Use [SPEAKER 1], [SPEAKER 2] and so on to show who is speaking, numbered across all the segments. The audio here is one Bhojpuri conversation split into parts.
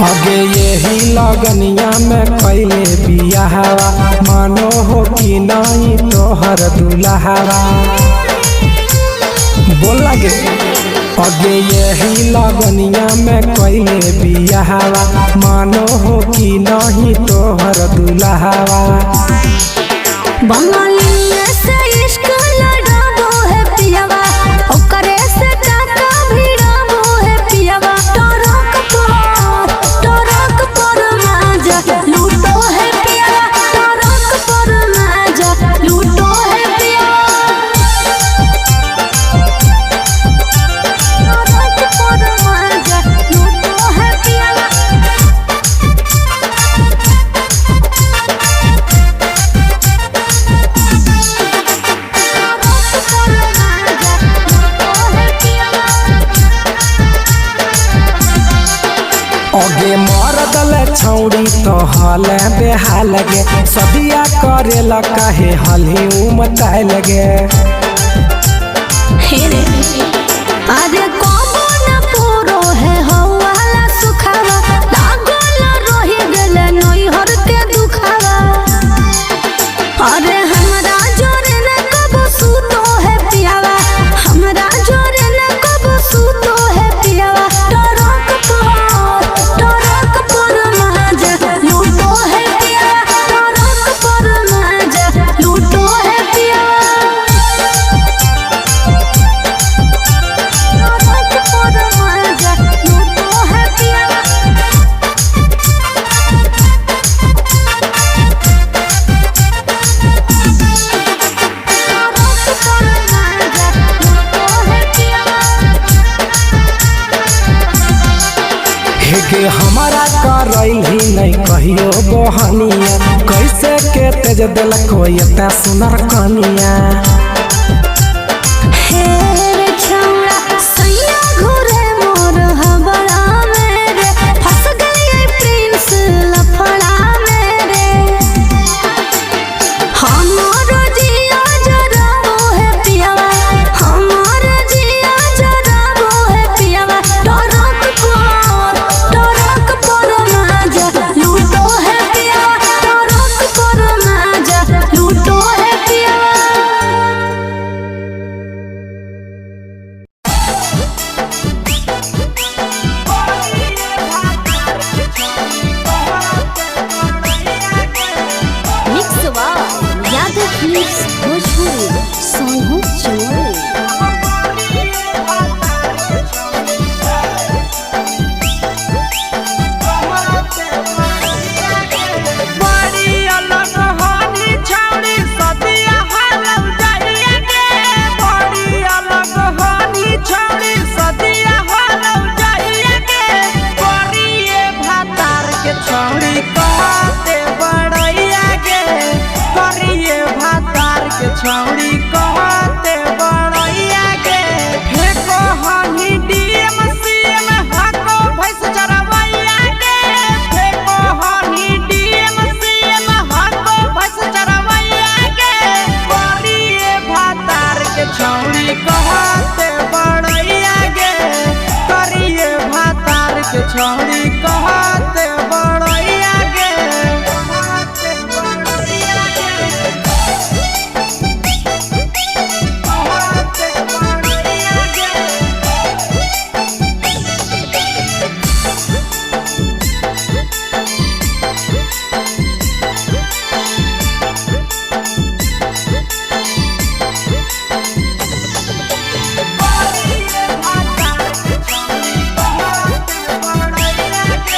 [SPEAKER 1] आगे यही लगनिया में कैले बियाहवा मानो हो कि नहीं तोहर दुल्हावा बोल लगे। आगे यही लगनिया में कैले बियाहवा मानो हो कि नहीं तोहर दुल्हावा।
[SPEAKER 2] बंगाली से इश्क लड़ाबो है पियावा ओकरे से टाका भिड़ाबो है पियावा। टरक पर माजा लूटो है पियावा टरक पर माजा लूटो है पियावा। टरक पर माजा लूटो है पियावा।
[SPEAKER 1] आगे मरदल छौड़ी तो हल बेहाल गे सदिया करेला काहे हली उमताए लगे।
[SPEAKER 2] अरे कबो न पूरो है हवाला सुखावा लागल रही गेले नैहर के दुखावा। अरे हमरा जोरे न कबो सूतो है पियावा हमरा जोरे न कबो सूतो है पियावा। टरक पर माजा लूटो है पियावा टरक पर माजा लूटो है पियावा।
[SPEAKER 1] के हमारा करैल ही नहीं कहियो बहनिया कैसे के तेज दिल कोई इतना सुनर कनिया।
[SPEAKER 3] छौड़ी कहते बड़ैया के फेको हनी डीएम सीएम हको भैंस चरवैया के फेको हनी डीएम सीएम हको भैंस चरवैया के करिए भातार के छौड़ी कहते बड़ैया के करिए भातार के छौड़ी कहते बड़ैया के। के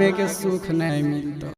[SPEAKER 4] आगे के सुख नहीं मिलता।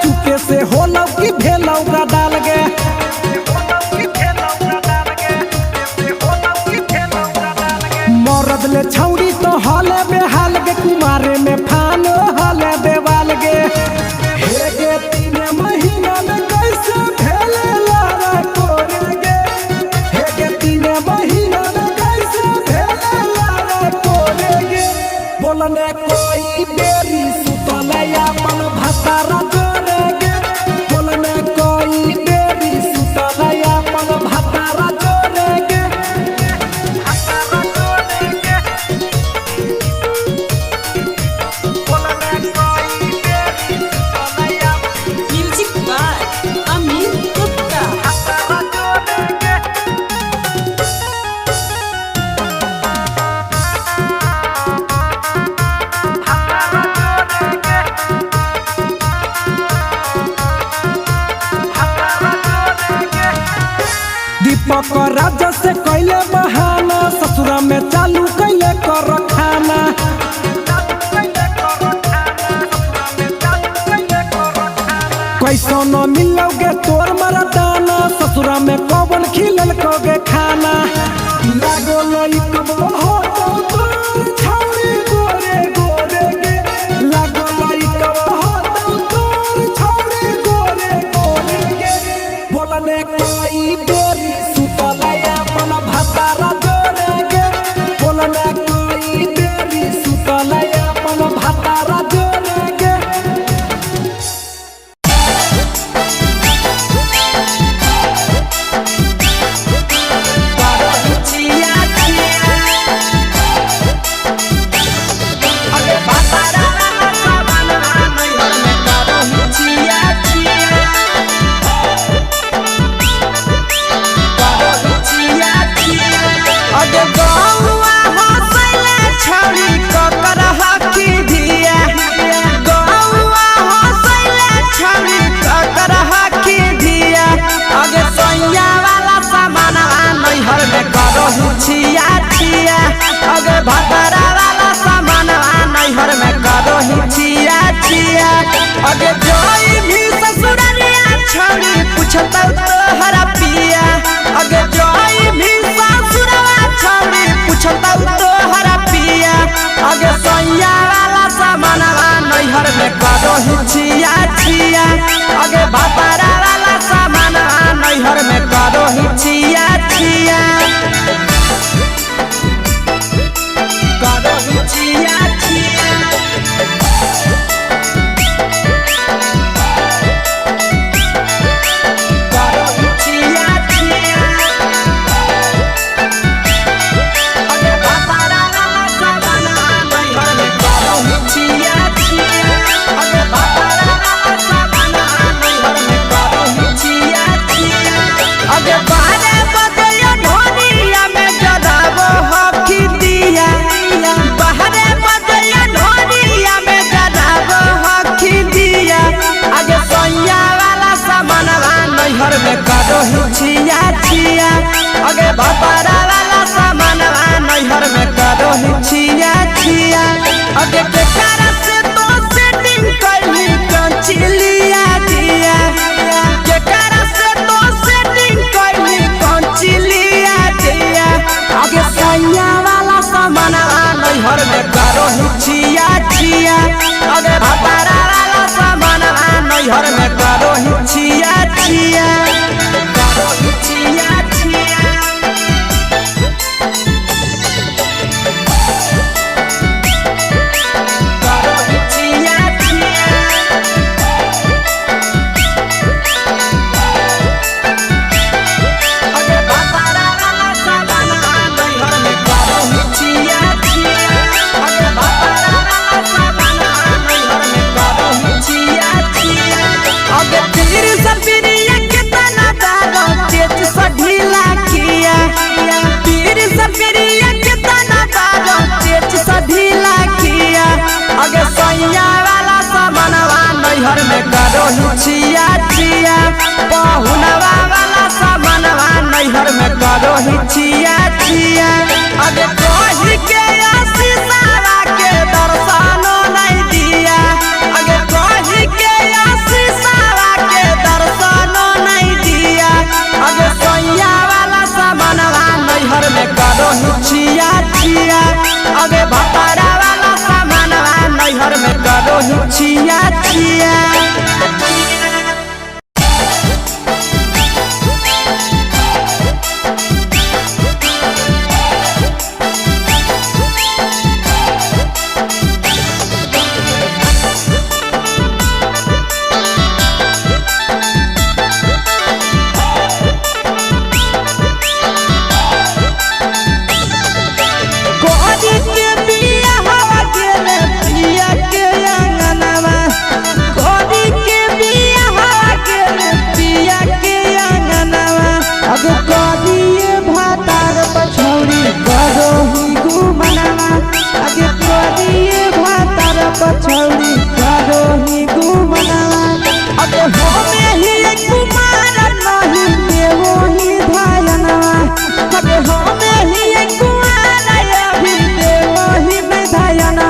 [SPEAKER 4] चुपके से होलौ की भेलौ का डाल गे मरद ले छौड़ी तो हले बेहाल गे कुमारे में फान हले देवाल गे हे गे 3 महीना में कैसे भेले लारा कोरे गे हे गे 3 महीना में कैसे भेले लारा कोरे गे बोलने कोई बेरी सुतले अपन भतारा राजा से कैले बहाना ससुरा में चालू कैले कर खाना कैसो न मिलोगे तोर मरदाना ससुरा में कौन खिलल कोगे खाना लागो लइक हो तो छौरी गोरे गोरे गे लागो लइक हो तो छौरी गोरे गोरे गे बोलने कोई बेरी सुतलया अपन भतारा जोरे गे बोलने कोई बेरी सुतलया अपन भतारा जोरे गे अगे जोई भी ससुरालिया छौड़ी पूछता तोहरा पिया अगे जोई भी ससुरवा छौड़ी पूछता तोहरा पिया अगे सैया वाला सामानवा नैहर में करो हिचिया छिया अगे बापारा वाला सामानवा नैहर में करो हिचिया छिया करो हिचिया छिया छिया छिया अगे बापारा वाला सामानवा नैहर में करो चिलिया दिया केकरा से तो सेटिंग कैली कौन चिलिया दिया आगे सैया वाला सामान नैहर में करो हिचिया छिया आगे भतारा वाला सामान नैहर में करो हिचिया छिया करो हिचिया छिया करो हिचिया छिया आगे भतारा वाला सामान नैहर में करो हिचिया छिया आगे भतारा वाला सामान नैहर में करो हिचिया छिया आगे तीर सपिरिया कितना दारो तेज सढीला किया तीर सपिरिया कितना दारो तेज सढीला किया आगे सैया वाला सामानवा नैहर में करो हिचिया छिया पहुनवा वाला सामानवा नैहर में करो हिचिया छिया आगे कही के आशीषवा के दर्शनो नहीं दिया आगे कही के आशीषवा के दर्शनो नहीं दिया आगे सैया वाला सामानवा नैहर में करो हिचिया छिया आगे भतारा वाला सामानवा नैहर में करो हिचिया छिया कोरी के बिया हवा गेले पिया के अंगनवा कोरी के बिया हवा गेले पिया के अंगनवा अब कोरिए भातार पछौड़ी करो ही घुमनवा आगे कोरिए भातार पछौड़ी करो ही घुमनवा अब होमे ही कुमार नहीं देवो ही धायनवा अब होमे ही कुमार अभी देवो ही में धायना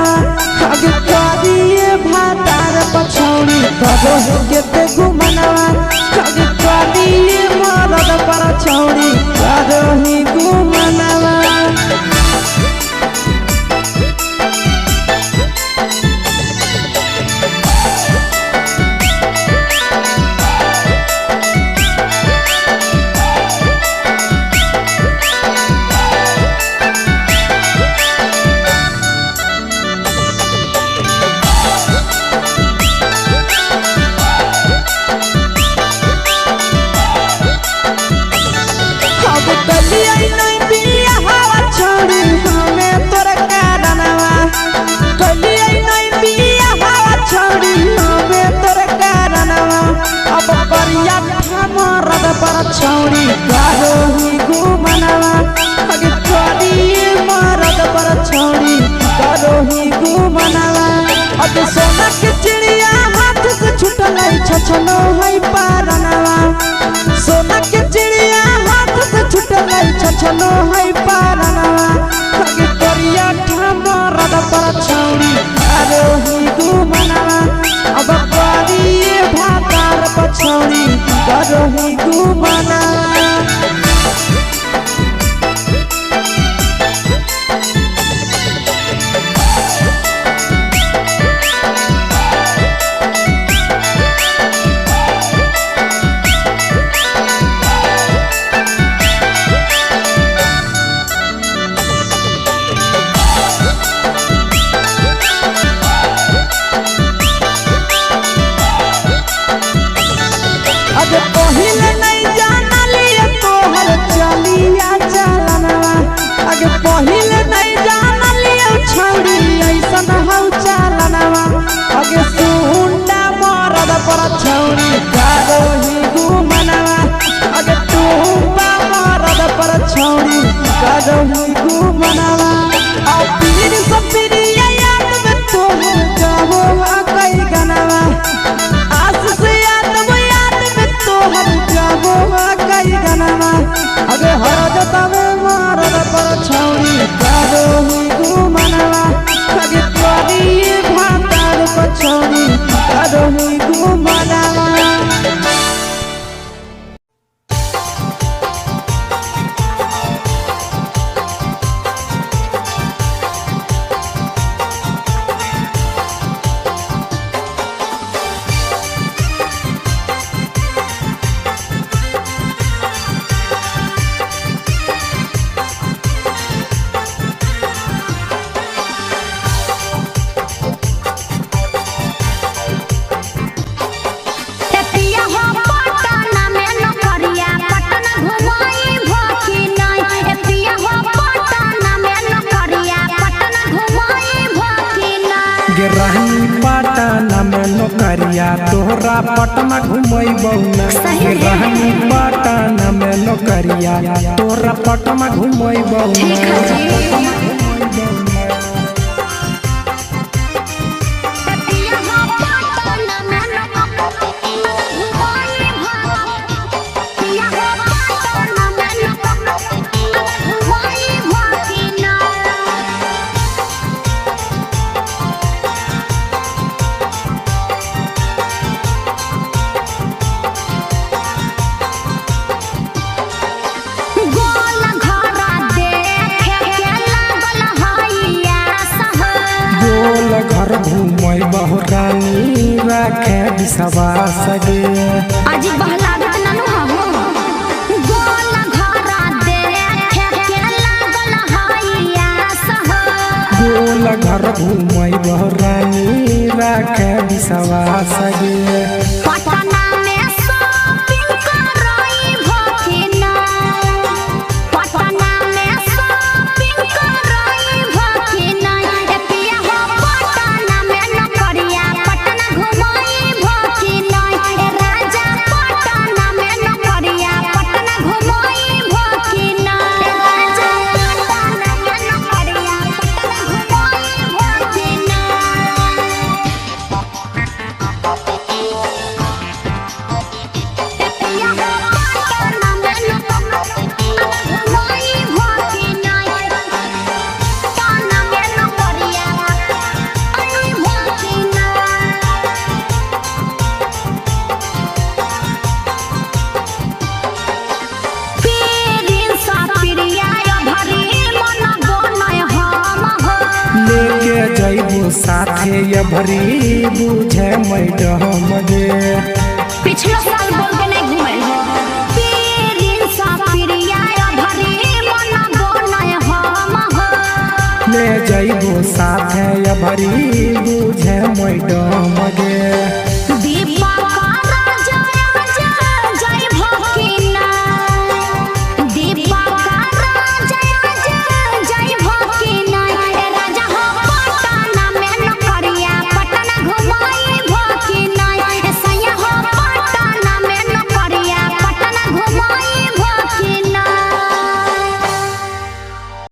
[SPEAKER 4] अब कोरिए भातार पछौड़ी करो ही केते घुमनवा अब कोरिए मरद पर छौड़ी करो ही घुमनवा अब कलिया नहीं बिया हवा छोड़ी हमें तोरा कारणवा कलिया नहीं बिया हवा छोड़ी हमें तोरा कारणवा अब परिया मरद पर छौड़ी करो ही घुमनवा आगे कोरिए मरद पर छौड़ी करो ही घुमनवा अब सोना के चिड़िया हाथ से छूटल छछनो है पारनवा सोना के चिड़िया हाथ से छूटल छछनो है पारनवा आगे कोरिया मरद पर छौड़ी करो ही घुमनवा अब कोरिए भातार पछौड़ी करो ही घुमनवा आगे पहिले नहीं जानलिए तोहर चलिया चलनवा आगे पहिले नहीं जानलिए छौड़ी ऐसन हौ चलनवा आगे सुंडा मरद पर छौड़ी करो ही घुमनवा आगे टूपा मरद पर छौड़ी करो ही घुमनवा आ पीर सपिरिया याद में तोहर जाबो कई गनवा आस से याद में तोहर जाबो कई गनवा आगे हर जतवे मरद पर छौड़ी करो ही घुमनवा आगे कोरिए भातार पर छौड़ी करो ही घुमनवा
[SPEAKER 1] नौकरिया तोहरा पटना घुमैबौ ना
[SPEAKER 2] सही है।
[SPEAKER 1] रहनी पटना में नौकरिया तोहरा पटना घुमैबौ
[SPEAKER 2] ठीक है
[SPEAKER 1] ना
[SPEAKER 2] जी।
[SPEAKER 1] घर घूमै बहुरानी राखे विश्वास गे
[SPEAKER 2] अजी बहलागत ननु हो गोल घरा देखे के लागल हइया सह
[SPEAKER 1] गोल घर घूमै बहुरानी राखे विश्वास गे
[SPEAKER 2] पटना में शॉपिंग करई भखिना पटना में शॉपिंग करई भखिना ए पिया हो पटना में नौकरिया पटना घुमई भखिना ए राजा पटना में नौकरिया पटना घुमई भखिना ए राजा पटना में नौकरिया पटना घुमई भखिना
[SPEAKER 1] लेके जइबो साथे ये भरी बुझे मैडम गे
[SPEAKER 2] पिछला साल बोल के नहीं घुमल हो पीरिन सा पिरिया भरी मन बोनय हम हो
[SPEAKER 1] ले जइबो साथे ये भरी बुझे मैडम गे